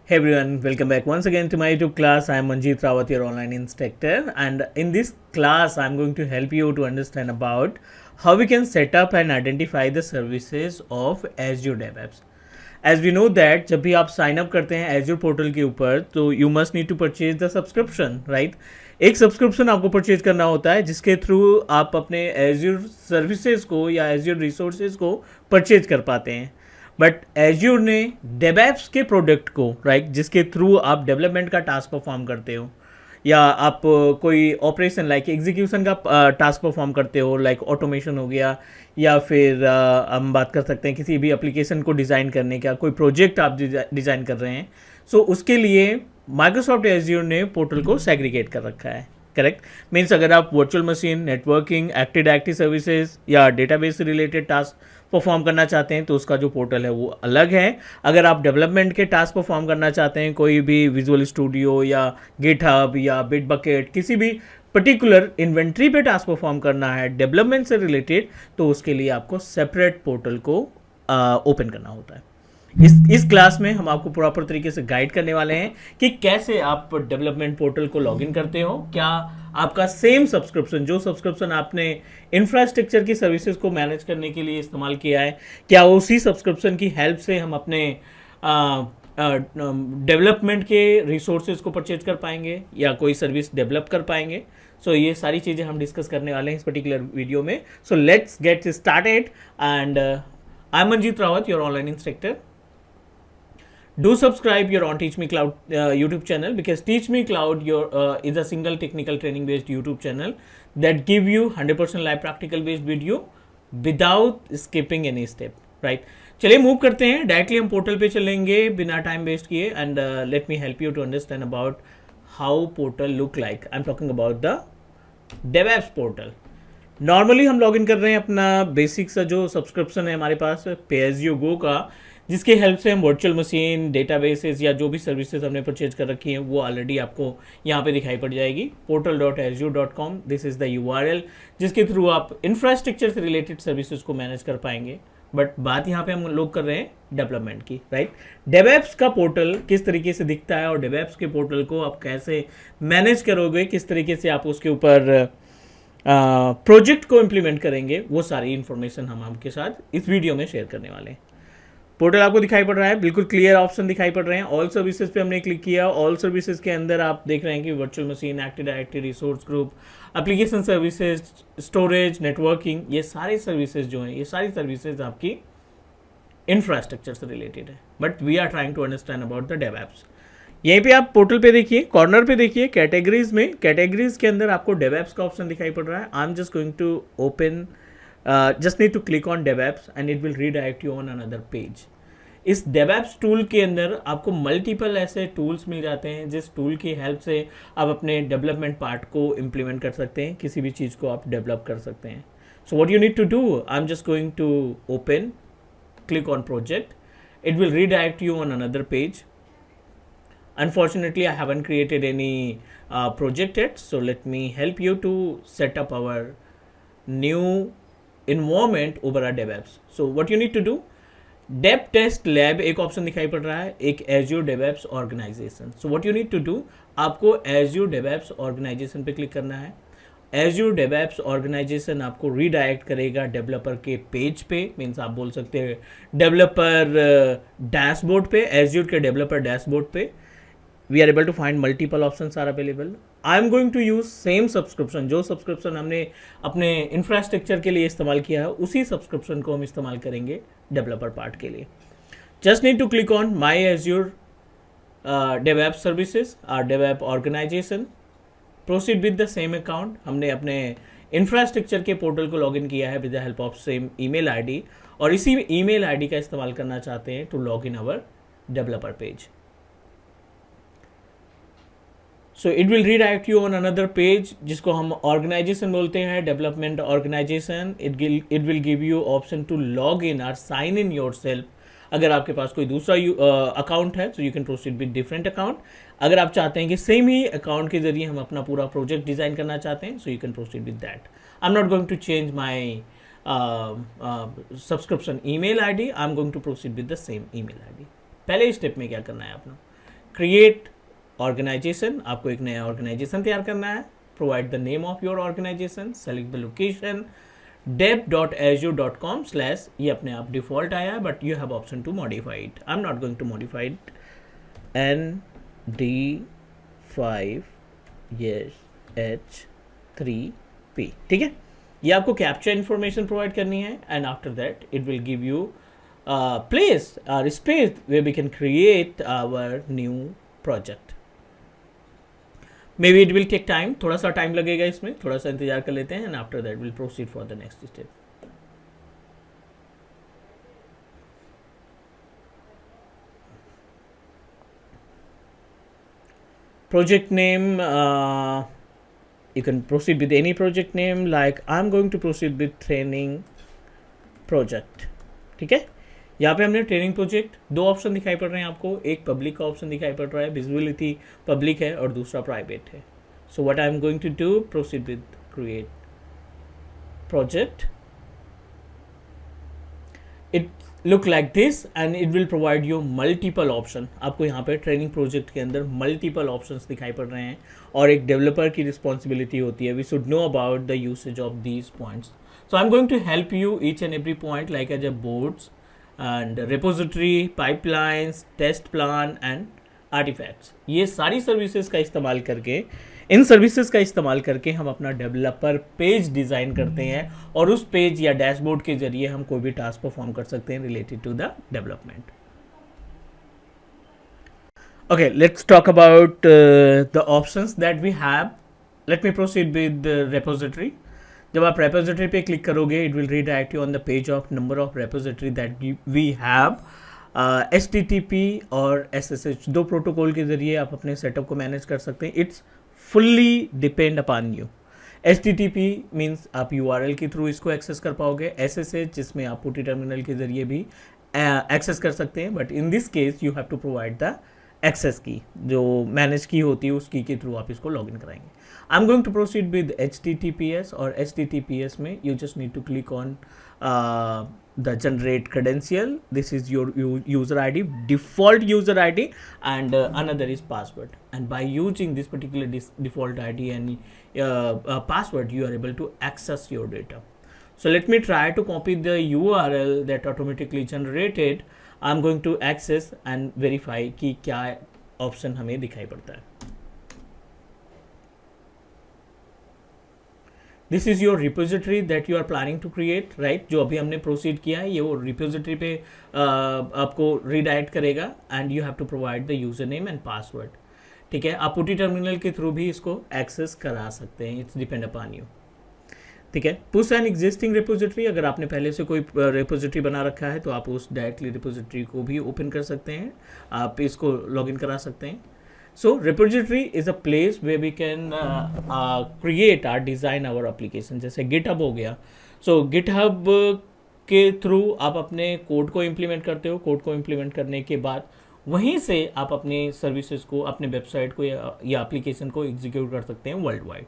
Hey everyone, welcome back once again to my YouTube class. I am Manjeet Rawat, your online instructor, and in this class, I'm going to help you to understand about how we can set up and identify the services of Azure DevOps. As we know that जब भी आप sign up करते हैं Azure portal के ऊपर तो you must need to purchase the subscription right. एक subscription आपको परचेज करना होता है जिसके थ्रू आप अपने Azure सर्विसेज को या Azure रिसोर्सेज को परचेज कर पाते हैं. बट एज्योर ने डेवएप्स के प्रोडक्ट को राइट जिसके थ्रू आप डेवलपमेंट का टास्क परफॉर्म करते हो या आप कोई ऑपरेशन लाइक एग्जीक्यूशन का टास्क परफॉर्म करते हो लाइक ऑटोमेशन हो गया या फिर हम बात कर सकते हैं किसी भी एप्लीकेशन को डिज़ाइन करने का कोई प्रोजेक्ट आप डिज़ाइन कर रहे हैं. सो उसके लिए माइक्रोसॉफ्ट एज्योर ने पोर्टल को सेग्रीगेट कर रखा है. करेक्ट मीन्स अगर आप virtual machine networking active directory services या डेटाबेस से रिलेटेड टास्क परफॉर्म करना चाहते हैं तो उसका जो पोर्टल है वो अलग है. अगर आप डेवलपमेंट के टास्क परफॉर्म करना चाहते हैं कोई भी विजुअल स्टूडियो या गिटहब या बिटबकेट किसी भी पर्टिकुलर इन्वेंट्री पे टास्क परफॉर्म करना है डेवलपमेंट से रिलेटेड तो उसके लिए आपको सेपरेट पोर्टल को ओपन करना होता है. इस क्लास में हम आपको प्रॉपर तरीके से गाइड करने वाले हैं कि कैसे आप डेवलपमेंट पोर्टल को लॉगिन करते हो. क्या आपका सेम सब्सक्रिप्शन जो सब्सक्रिप्शन आपने इंफ्रास्ट्रक्चर की सर्विसेज को मैनेज करने के लिए इस्तेमाल किया है क्या उसी सब्सक्रिप्शन की हेल्प से हम अपने डेवलपमेंट के रिसोर्सेज को परचेज कर पाएंगे या कोई सर्विस डेवलप कर पाएंगे. सो ये सारी चीज़ें हम डिस्कस करने वाले हैं इस पर्टिकुलर वीडियो में. So let's get started and I am Manjeet Rawat, your online instructor. Do subscribe your on Teach Me Cloud YouTube channel because Teach Me Cloud is a single technical training based YouTube channel that give you 100% live practical based video without skipping any step. Right? चलिए move करते हैं directly हम portal पे चलेंगे बिना time waste किए and let me help you to understand about how portal look like. I am talking about the DevOps portal. Normally हम login कर रहे हैं अपना बेसिक सा जो सब्सक्रिप्शन है हमारे पास पे एज यू गो का जिसके हेल्प से हम वर्चुअल मशीन डेटाबेसेस या जो भी सर्विसेज हमने परचेज कर रखी हैं वो ऑलरेडी आपको यहाँ पे दिखाई पड़ जाएगी. portal.azure.com this is the URL जिसके थ्रू आप इंफ्रास्ट्रक्चर से रिलेटेड सर्विसेज को मैनेज कर पाएंगे. बट बात यहाँ पे हम लोग कर रहे हैं डेवलपमेंट की राइट. डेवएप्स का पोर्टल किस तरीके से दिखता है और डेवएप्स के पोर्टल को आप कैसे मैनेज करोगे किस तरीके से आप उसके ऊपर प्रोजेक्ट को इम्प्लीमेंट करेंगे वो सारी इन्फॉर्मेशन हम आपके साथ इस वीडियो में शेयर करने वाले हैं. पोर्टल आपको दिखाई पड़ रहा है, बिल्कुल क्लियर ऑप्शन दिखाई पड़ रहे हैं. ऑल सर्विसेज पे हमने क्लिक किया. ऑल सर्विसेज के अंदर आप देख रहे हैं कि virtual machine active directory resource group application services storage networking ये सारे सर्विसेज जो हैं ये सारी सर्विसेज आपकी इंफ्रास्ट्रक्चर से रिलेटेड है. But we are trying to understand about the DevOps. यहीं पे आप पोर्टल पे देखिए कॉर्नर पे देखिए कैटेगरीज में कैटेगरीज के अंदर आपको डेवएप्स का ऑप्शन दिखाई पड़ रहा है. I am just going to open just need to click on DevApps and it will redirect you on another page. इस DevApps टूल के अंदर आपको मल्टीपल ऐसे टूल्स मिल जाते हैं जिस टूल की हेल्प से आप अपने डेवलपमेंट पार्ट को इम्प्लीमेंट कर सकते हैं किसी भी चीज़ को आप डेवलप कर सकते हैं. So what you need to do I am just going to open click on project. It will redirect you on another page. Unfortunately I haven't created any project yet, so let me help you to set up our new environment over our DevApps. So what you need to do, Dev Test Lab एक option दिखाई पड़ रहा है एक Azure DevApps Organization. So what you need to do, आपको Azure DevApps Organization पे click करना है. Azure DevApps Organization आपको रीडायरेक्ट करेगा डेवलपर के पेज पे. मीन्स आप बोल सकते हैं डेवलपर डैशबोर्ड पे. Azure के डेवलपर डैशबोर्ड पे we are able to find multiple options are available. I am going to use same subscription जो सब्सक्रिप्शन हमने अपने इंफ्रास्ट्रक्चर के लिए इस्तेमाल किया है उसी सब्सक्रिप्शन को हम इस्तेमाल करेंगे डेवलपर पार्ट के लिए. Just need to click on my Azure DevOps services और DevOps organization. Proceed with the same account. हमने अपने इंफ्रास्ट्रक्चर के पोर्टल को लॉगिन किया है with the help of same email ID और इसी ईमेल आईडी का इस्तेमाल करना चाहते हैं to log in our developer page. So it will redirect you on another page जिसको हम ऑर्गेनाइजेशन बोलते हैं development organization. It will give you option to log in और साइन इन योर सेल्फ. अगर आपके पास कोई दूसरा अकाउंट है तो you can proceed with different account. अगर आप चाहते हैं कि सेम ही अकाउंट के जरिए हम अपना पूरा प्रोजेक्ट डिज़ाइन करना चाहते हैं so you can proceed with that. I am not going to change my subscription email ID. I am going to proceed with the same email ID. पहले स्टेप में क्या करना है अपना क्रिएट ऑर्गेनाइजेशन, आपको एक नया ऑर्गेनाइजेशन तैयार करना है. Provide the name of your organisation, select the location, dev.azure.com/ ये अपने आप डिफॉल्ट आया है, but you have option to modify it. I am not going to modify it. ND5 yes H3P, ठीक है. ये आपको कैप्चा इन्फॉर्मेशन प्रोवाइड करनी है, and after that it will give you place और space where we can create our new project. Maybe it will take time, थोड़ा सा time लगेगा इसमें, थोड़ा सा इंतजार कर लेते हैं, and after that will proceed for the next step. Project name, you can proceed with any project name, like I'm going to proceed with training project. ठीक है, यहाँ पे हमने ट्रेनिंग प्रोजेक्ट, दो ऑप्शन दिखाई पड़ रहे हैं आपको. एक पब्लिक का ऑप्शन दिखाई पड़ रहा है, विजिबिलिटी पब्लिक है, और दूसरा प्राइवेट है. So what I am going to do, proceed with create project. It look like this, and it will provide you multiple option. आपको यहाँ पे ट्रेनिंग प्रोजेक्ट के अंदर मल्टीपल ऑप्शंस दिखाई पड़ रहे हैं, और एक डेवलपर की रिस्पॉन्सिबिलिटी होती है, we should know about the usage of these points. So I am going to help you each and every point, like as a boards and repository, pipelines, test plan and artifacts. ये सारी services का इस्तेमाल करके, इन services का इस्तेमाल करके हम अपना डेवलपर पेज डिज़ाइन करते हैं, और उस पेज या डैशबोर्ड के जरिए हम कोई भी टास्क परफॉर्म कर सकते हैं related to the development. Okay, let's talk about the options that we have. Let me proceed with repository. जब आप रेपोजिटरी पे क्लिक करोगे, it will redirect you on the page of number of repository that we have. HTTP और SSH दो protocol के जरिए आप अपने सेटअप को मैनेज कर सकते हैं. It's fully depend upon you. HTTP means आप URL के थ्रू इसको एक्सेस कर पाओगे. SSH जिसमें आप OT टर्मिनल के जरिए भी एक्सेस कर सकते हैं, but in this case you have to provide the access key, जो मैनेज की होती है उस की के थ्रू आप इसको लॉगिन कराएंगे. I am going to proceed with HTTPS, और HTTPS में you just need to click on the generate credential. This is your user ID, default user ID, and another is password. And by using this particular default ID and password, you are able to access your data. So let me try to copy the URL that automatically generated. I'm going to access and verify कि क्या option हमें दिखाई पड़ता है. This is your repository that you are planning to create, right. जो अभी हमने proceed किया है, ये वो रिपोजिटरी पे आपको रीडायरेक्ट करेगा, and you have to provide the user name and password. ठीक है, आप OT टर्मिनल के थ्रू भी इसको एक्सेस करा सकते हैं. It's depend upon you. ठीक है, पुश एन एग्जिस्टिंग रिपोजिटरी. अगर आपने पहले से कोई रिपोजिटरी बना रखा है, तो आप उस डायरेक्टली रिपोजिटरी को भी ओपन कर सकते हैं, आप इसको लॉगिन करा सकते हैं. So repository is a place where we can create or design our application. जैसे GitHub हो गया. So GitHub के थ्रू आप अपने कोड को इम्प्लीमेंट करते हो. कोड को इम्प्लीमेंट करने के बाद वहीं से आप अपने सर्विसेज को, अपने वेबसाइट को या एप्लीकेशन को एग्जीक्यूट कर सकते हैं world wide.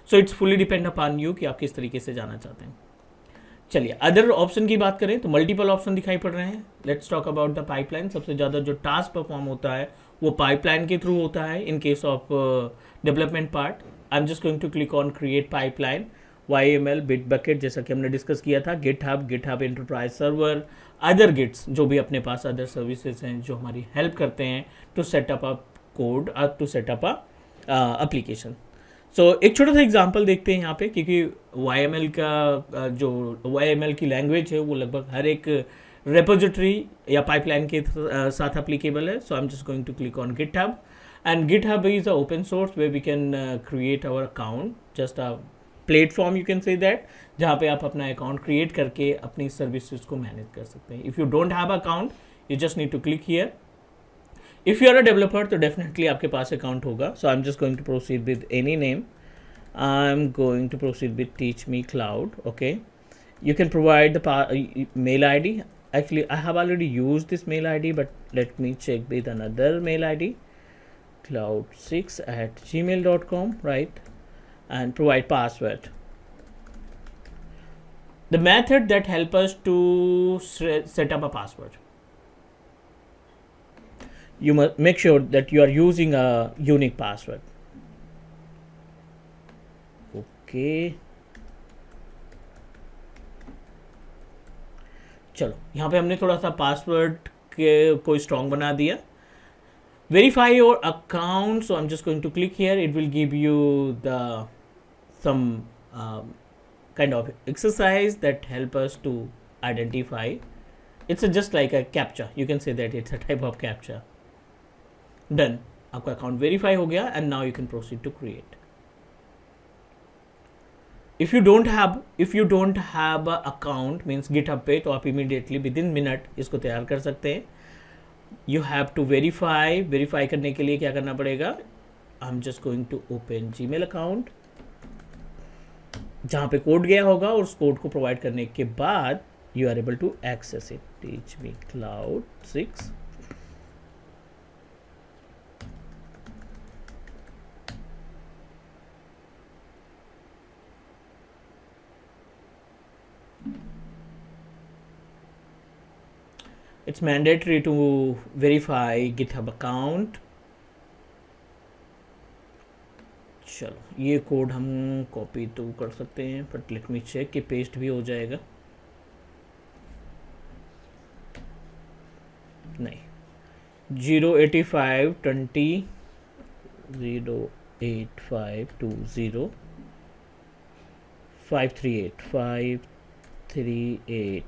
So it's fully depend upon you कि आप किस तरीके से जाना चाहते हैं. चलिए, अदर ऑप्शन की बात करें तो मल्टीपल ऑप्शन दिखाई पड़ रहे हैं. Let's talk about the pipeline. सबसे ज़्यादा जो टास्क परफॉर्म होता है वो पाइपलाइन के थ्रू होता है. In case of development part, I am just going to click on create pipeline. YAML, Bitbucket, जैसा कि हमने डिस्कस किया था, GitHub enterprise server, other gits, जो भी अपने पास अदर सर्विसेज हैं जो हमारी हेल्प करते हैं to set up a code, to set up a application. So एक छोटा सा एग्जांपल देखते हैं यहाँ पे, क्योंकि YAML का जो YAML की लैंग्वेज है वो लगभग हर एक रेपोजिटरी या पाइपलाइन के साथ एप्लीकेबल है. So I am just going to click on GitHub, and GitHub is a open source way we can create our account, just a platform you can say that, जहाँ पे आप अपना account create करके अपनी services को manage कर सकते हैं. If you don't have account, you just need to click here. If you are a developer तो डेफिनेटली आपके पास अकाउंट होगा. So I am just going to proceed with any name. I am going to proceed with teach me cloud. Okay, you can provide the mail ID. Actually, I have already used this mail ID, but let me check with another mail ID, cloud6@gmail.com, right? And provide password. The method that help us to set up a password. you must make sure that you are using a unique password. Okay, चलो यहाँ पे हमने थोड़ा सा password के को strong बना दिया. Verify your account, so I'm just going to click here. It will give you the some kind of exercise that help us to identify. It's just like a captcha. You can say that it's a type of captcha. Done. आपका account verify हो गया and now you can proceed to create. If you don't have a account means GitHub पे, तो आप immediately within minute इसको तैयार कर सकते हैं. You have to verify करने के लिए क्या करना पड़ेगा? I'm just going to open Gmail account, जहाँ पे कोड गया होगा और उस कोड को प्रोवाइड करने के बाद you are able to access it. Teach me Cloud 6. It's mandatory to verify GitHub account. चलो ये कोड हम कॉपी तो कर सकते हैं, बट लेट मी चेक कि पेस्ट भी हो जाएगा. नहीं, 08520 08520 538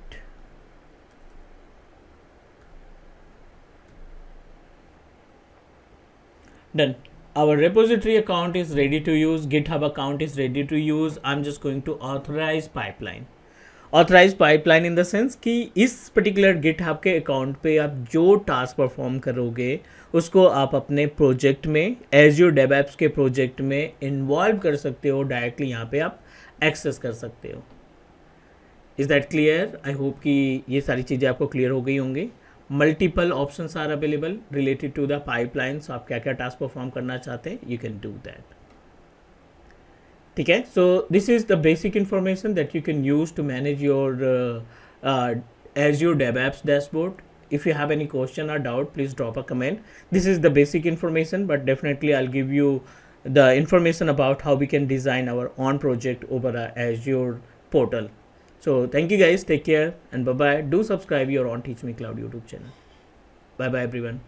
done. Our repository account is ready to use. GitHub account is ready to use. I'm just going to authorize pipeline. Authorize pipeline in the sense कि इस particular GitHub के account पे आप जो task perform करोगे उसको आप अपने project में Azure DevOps के project में involve कर सकते हो. Directly यहाँ पे आप access कर सकते हो. Is that clear? I hope कि ये सारी चीज़ें आपको clear हो गई होंगी. Multiple options are available related to the pipeline. सो आप क्या क्या टास्क परफॉर्म करना चाहते हैं, यू कैन डू दैट. ठीक है. So this is the basic information that you can use to manage your Azure DevOps dashboard. If you have any question or doubt, please drop a comment. This is the basic information, but definitely I'll give you the information about how we can design our own project over a Azure portal. So thank you guys, take care and bye bye. Do subscribe your on Teach Me Cloud YouTube channel. Bye bye everyone.